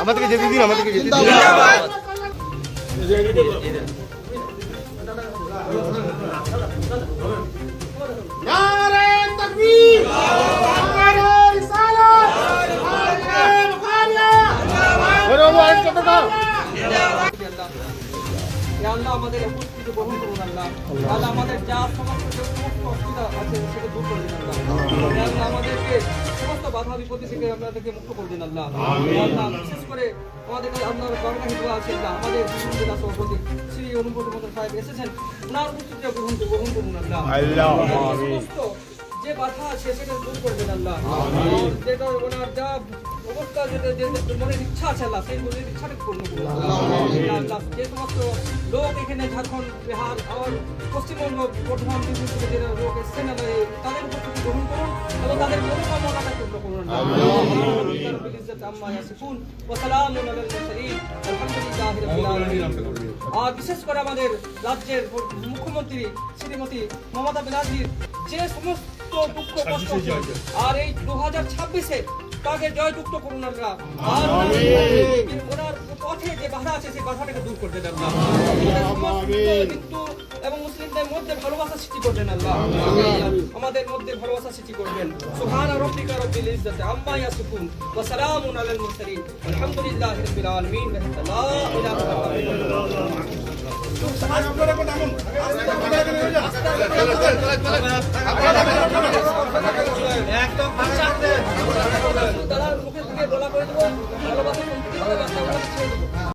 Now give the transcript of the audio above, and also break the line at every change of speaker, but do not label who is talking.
আমাদেরকে যেতে দিন, আমাদেরকে যেতে দিন।
আল্লাহ আমাদের উপস্থিতি গ্রহণ করুন। আল্লাহ আল্লাহ আমাদের যা সমস্ত অসুবিধা আছে সেটা দূর করে দিন। আল্লাহ আমাদেরকে সমস্ত বাধা বিপত্তি থেকে আপনাদেরকে মুক্ত করে দিন। আল্লাহ আল্লাহ বিশেষ করে আমাদের আপনার বাংলাদেশ দোয়া আছে। আল্লাহ আমাদের জেলা সভাপতি শ্রী অনুব্রত মন্ডল সাহেব এসেছেন, ওনার উপস্থিতি গ্রহণ করুন। আল্লাহ সমস্ত যে বাধা আছে সেটা দূর করবেন। আল্লাহ যেটা ওনার যা অবস্থা যেটা মনের ইচ্ছা আছে আল্লাহ সেই মনের ইচ্ছাটা পূর্ণ করুন। আল্লাহ যে সমস্ত লোক এখানে ঝাড়খণ্ড, বিহার আর পশ্চিমবঙ্গ, বর্ধমান থেকে যারা লোক এসছেন তাদের উপস্থিতি গ্রহণ করুন এবং তাদের মনোকামনাটা পূর্ণ করুন। আর বিশেষ করে আমাদের রাজ্যের মুখ্যমন্ত্রী শ্রীমতী মমতা ব্যানার্জির যে সমস্ত দুঃখ কষ্ট আর এই 2026-এ তাকে জয়যুক্ত করুন। আল্লাহ আর ওনার পথে যে বাধা আছে সেই বাধাটাকে দূর করতে দেন। হিন্দু এবং মুসলিমদের মধ্যে ভালোবাসা সৃষ্টি করবেন। আল্লাহ আমাদের মধ্যে ভালোবাসা সৃষ্টি করবেন। সুবহানা রাব্বিকা রাব্বিল ইজ্জাতি আম্মা ইয়াসিফুন ওয়া সালামুন আলাল মুরসালিন আলহামদুলিল্লাহি রাব্বিল আলামিন। লা ইলাহা ইল্লাল্লাহ।